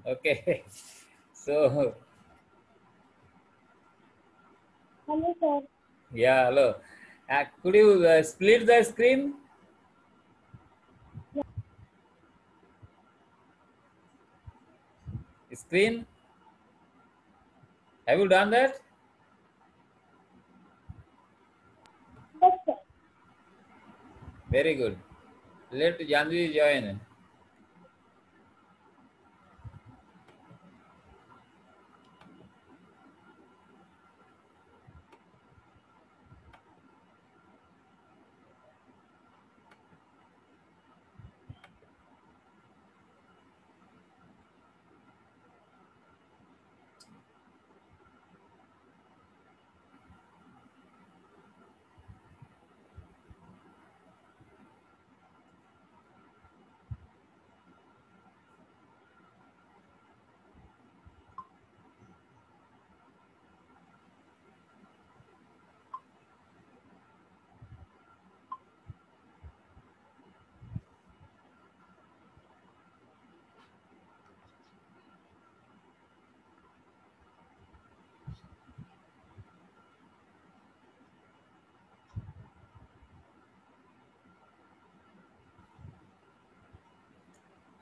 Okay. So, Hello, sir. yeah, hello. Could you split the screen? Screen? Have you done that? Yes, sir. Very good. Let Janvi join.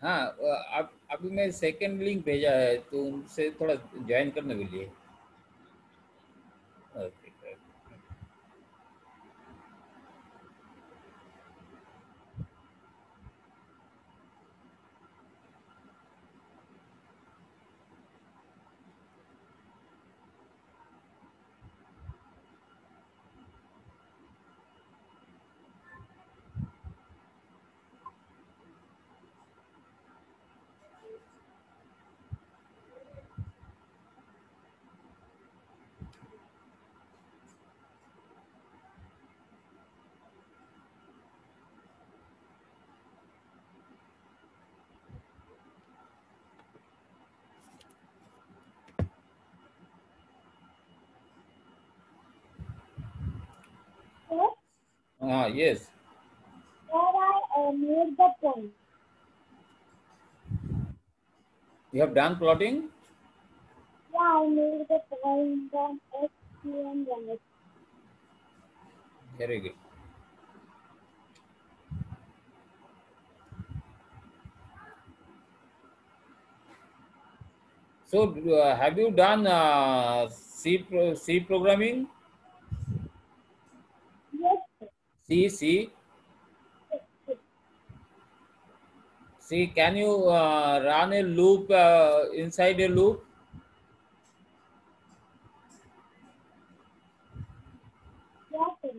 हाँ, आप अभी मैं second link भेजा है तो उनसे थोड़ा ज्वाइन करने के लिए। ओके। Sir, हाँ, yes. I made the point. You have done plotting? Yeah, I made the point on X, Q, and Y. Very good. So, have you done C programming? Yes, sir. C. Yes, yes. See, can you run a loop inside a loop? Yeah, sir.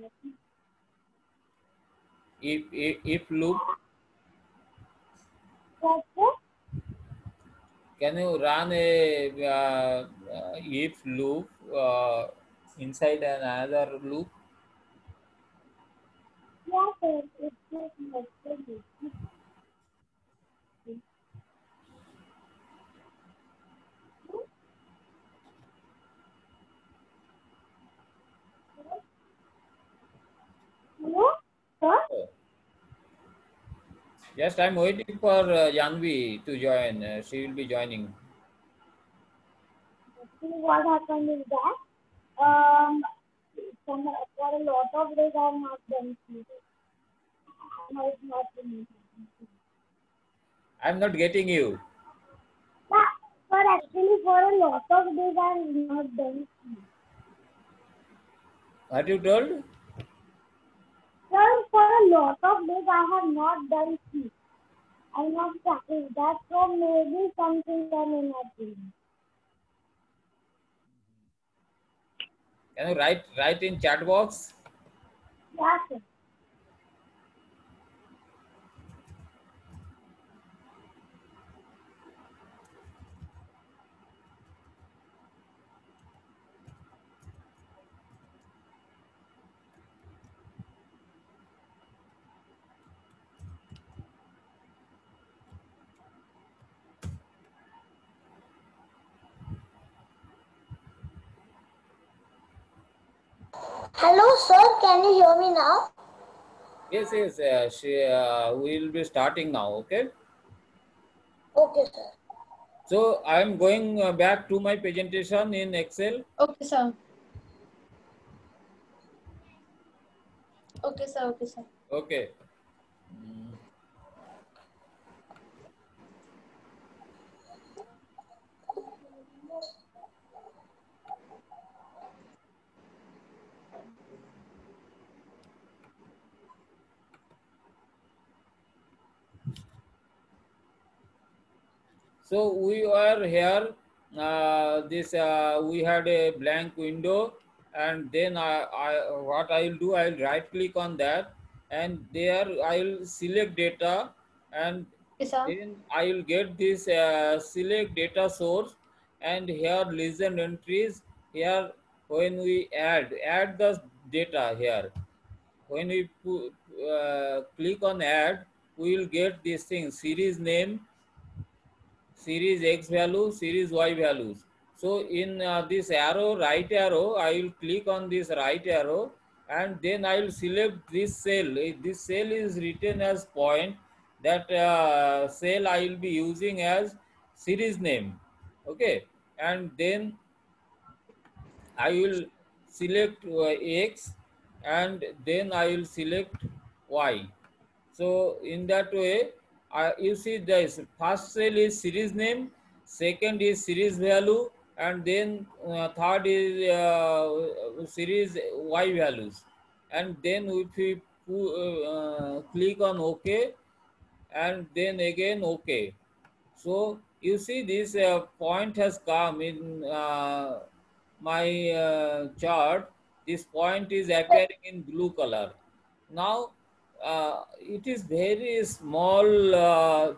If loop, Yes, sir. can you run a if loop inside another loop? Yeah, sir. It's just yesterday. Hello, sir. Oh. Just I'm waiting for Janvi to join. She will be joining. Actually, what happened is that for a lot of days I have not done anything. I have not been anything. I'm not getting you. Yeah, but actually for a lot of days I have not done anything. What you told? Sir, for a lot of days I have not done sleep. I'm not practiced that, so maybe something I may not do. Can you write in chat box? Yeah, sir. Hello, sir. Can you hear me now? Yes. She will be starting now. Okay. Okay, sir. So I am going back to my presentation in Excel. Okay, sir. Okay, sir. Okay, sir. Okay. Mm. So we are here. This we had a blank window, and then what I will do, I will right click on that, and there I will select data, and Okay, sir. then I will get this select data source, and here listen entries. Here when we add the data here, when we click on add, we will get this thing: series name, series X value, series Y values. So in this arrow, right arrow, I will click on this right arrow, and then I will select this cell. This cell is written as point. That cell I will be using as series name. Okay, and then I will select X, and then I will select Y. So in that way, you see this first cell is series name, second is series value, and then third is series Y values. And then if we click on OK, and then again OK. So you see this point has come in my chart. This point is appearing in blue color. Now it is very small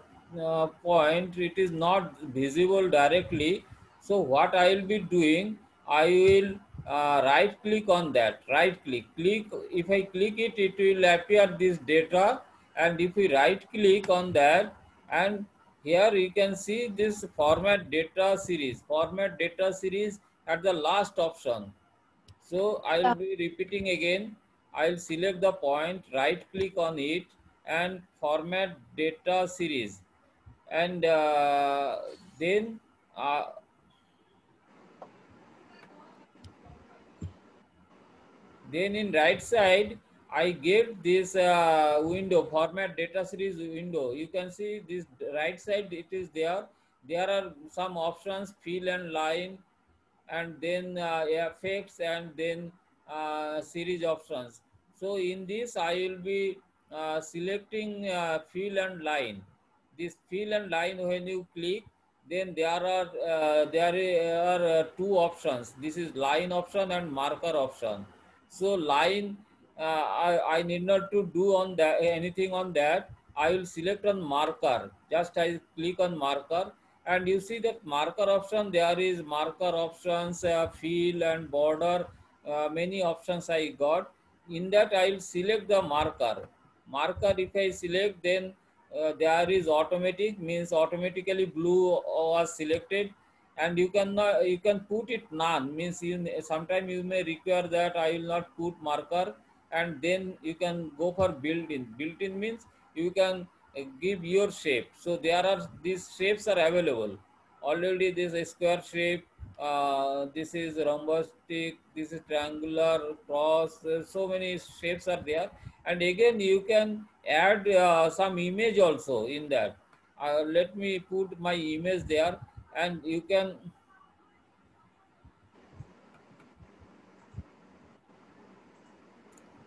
point. It is not visible directly. So what I will be doing, I will right click on that. Right click. If I click it, it will appear this data. And if we right click on that, and here you can see this format data series. Format data series at the last option. So I will Yeah. be repeating again. I will select the point, right click on it, and format data series. And then uh, then in right side, I get this window, format data series window. You can see this right side, it is there. There are some options, fill and line, and then effects, and then series options. So in this I will be selecting fill and line. This fill and line, when you click, then there are two options. This is line option and marker option. So line, I need not to do on that anything on that. I will select on marker. Just I click on marker, and you see that marker option. There is marker options, fill and border. Many options I got. In that I will select the marker. Marker, if I select, then there is automatic, means automatically blue was selected. And you can put it none, means you sometime you may require that I will not put marker, and then you can go for built-in. Built-in means you can give your shape. So there are, these shapes are available already. This is square shape, this is rhombustic, this is triangular, cross, so many shapes are there. And again you can add some image also in that. Let me put my image there, and you can,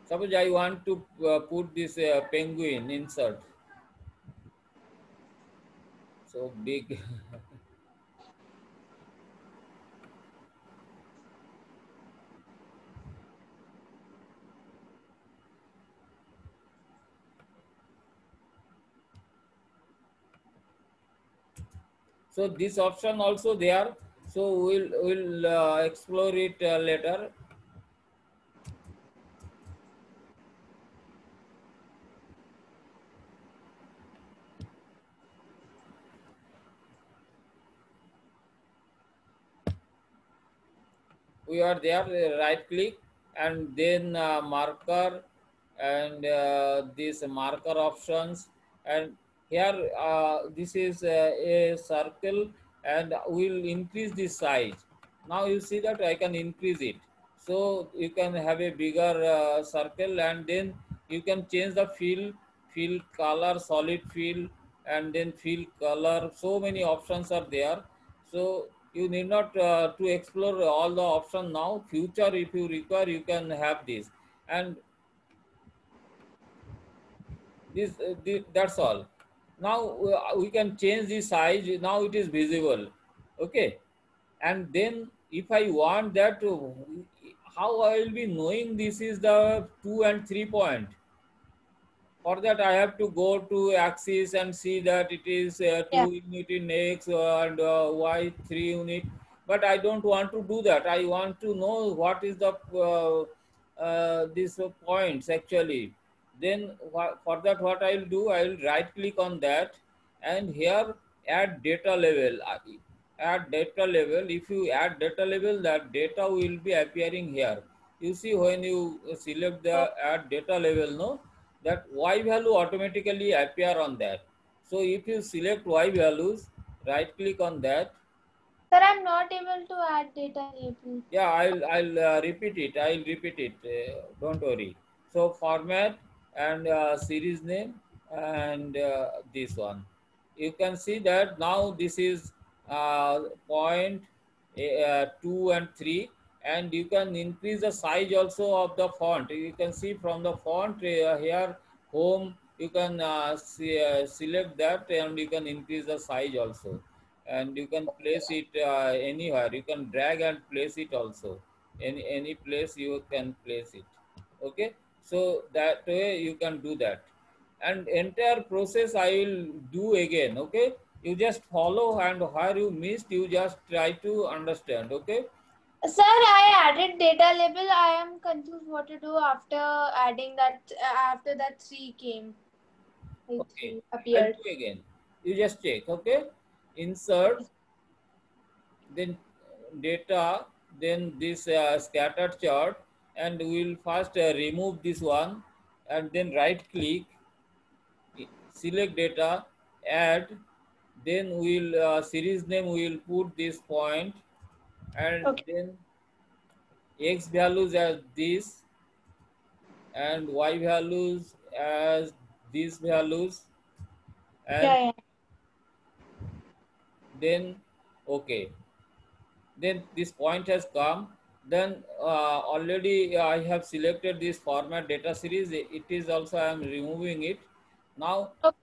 suppose I want to put this penguin insert, so big. So this option also there. So we'll explore it later. We are there, right click, and then marker, and this marker options. And here this is a circle, and we'll increase the size. Now you see that I can increase it, so you can have a bigger circle, and then you can change the fill color, solid fill, and then fill color. So many options are there, so you need not to explore all the options now. Future, if you require, you can have this. And that's all. Now we can change the size. Now it is visible. Okay. And then if I want that, how I will be knowing this is the 2 and 3 point? For that I have to go to axis and see that it is Yeah. 2 unit in x and y 3 unit. But I don't want to do that. I want to know what is the these points actually. Then for that what I will do, I will right click on that, and here add data level. Add data level. If you add data level, that data will be appearing here. You see, when you select the add data level, no, that y value automatically appear on that. So if you select y values, right click on that. Sir, I'm not able to add data label. Yeah, I'll repeat it. I'll repeat it. Don't worry. So format and series name, and this one. You can see that now this is point 2 and 3, and you can increase the size also of the font. You can see from the font here home. You can select that, and you can increase the size also, and you can place it anywhere. You can drag and place it also, any place you can place it. Okay, so that way you can do that, and entire process I will do again. Okay, you just follow, and where you missed, you just try to understand. Okay. Sir, I added data label. I am confused what to do after adding that. After that, 3 came. Like Okay, 3 I'll appeared. do again. You just check. Okay, insert, Okay. then data, then this scattered chart, and we will first remove this one, and then right click, select data, add, then we'll series name, we will put this point, and Okay. then x values as this, and y values as these values, and Yeah, yeah. then okay, then this point has come. Then already I have selected this format data series. It is also I am removing it. Now Okay.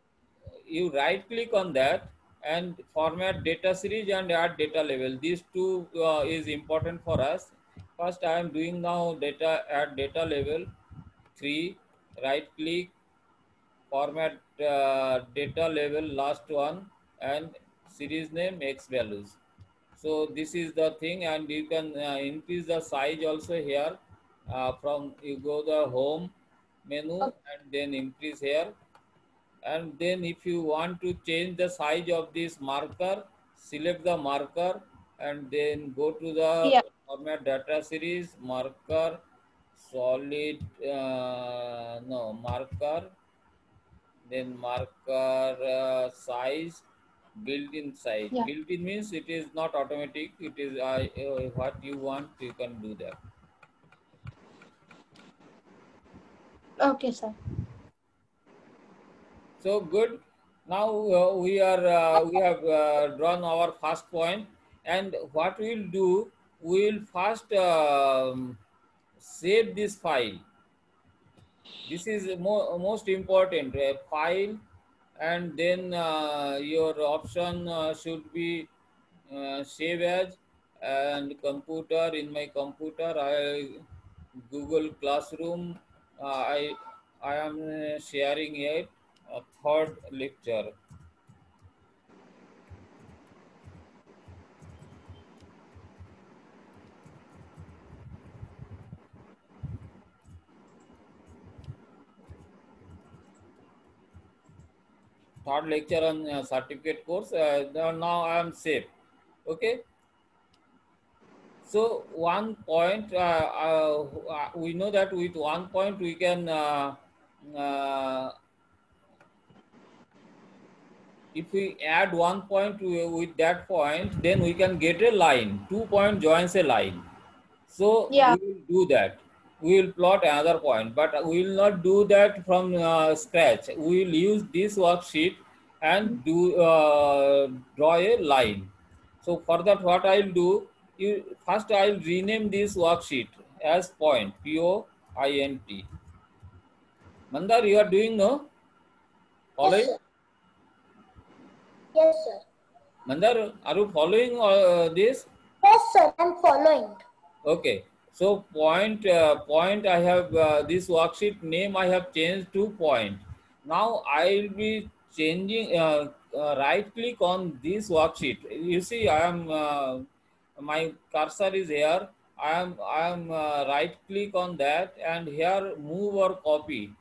you right click on that and format data series and add data level. These two is important for us. First I am doing now data, add data level 3, right click, format data level last one, and series name x values. So this is the thing, and you can increase the size also here. From you go the home menu Okay. and then increase here, and then if you want to change the size of this marker, select the marker, and then go to the Yeah. format data series, marker, solid, no, marker, then marker size, built-in size. Yeah. Built-in means it is not automatic. It is what you want, you can do that. Okay, sir. So good. Now we have drawn our first point, and what we'll do, we'll first save this file. This is most important file, and then your option should be save as, and computer. In my computer, I Google Classroom. I am sharing it. Third lecture. Third lecture on certificate course. Now I am safe. Okay. So one point, we know that with one point we can uh, if we add one point with that point, then we can get a line. 2 point joins a line. So Yeah. we will do that. We will plot another point, but we will not do that from scratch. We will use this worksheet and draw a line. So for that, what I will do, first I will rename this worksheet as point, P-O-I-N-T. Mandar, you are doing no? Following? Yes, sir. Yes, sir. Mandar, are you following this? Yes, sir. I'm following. Okay. So point I have this worksheet name I have changed to point. Now I will be changing right click on this worksheet. You see I am my cursor is here. I am right click on that, and here move or copy.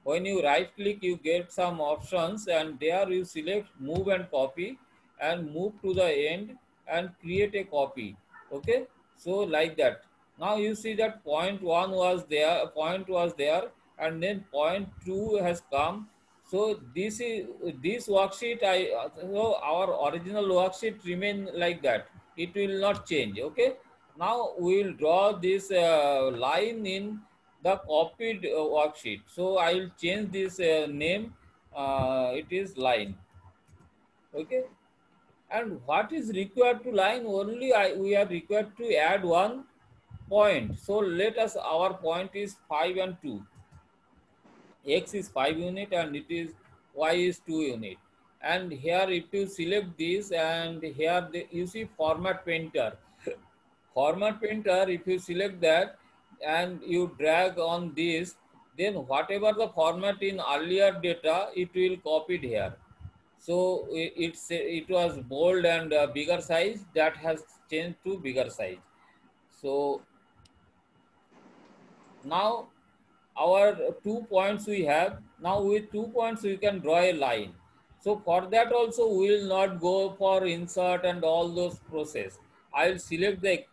When you right click, you get some options, and there you select move and copy, and move to the end and create a copy. Okay, so like that. Now you see that point one was there, and then point two has come. So this worksheet, so our original worksheet remain like that. It will not change. Okay, now we will draw this line in the copied worksheet. So I will change this name. It is line. Okay, and what is required to line? Only we are required to add one point. So let us, our point is 5 and 2. X is 5 unit and it is Y is 2 unit. And here if you select this, and here you see format painter. Format painter, if you select that and you drag on this, then whatever the format in earlier data, it will copied here. So it was bold and bigger size, that has changed to bigger size. So now our 2 points we have. Now with 2 points we can draw a line. So for that also we will not go for insert and all those process. I will select the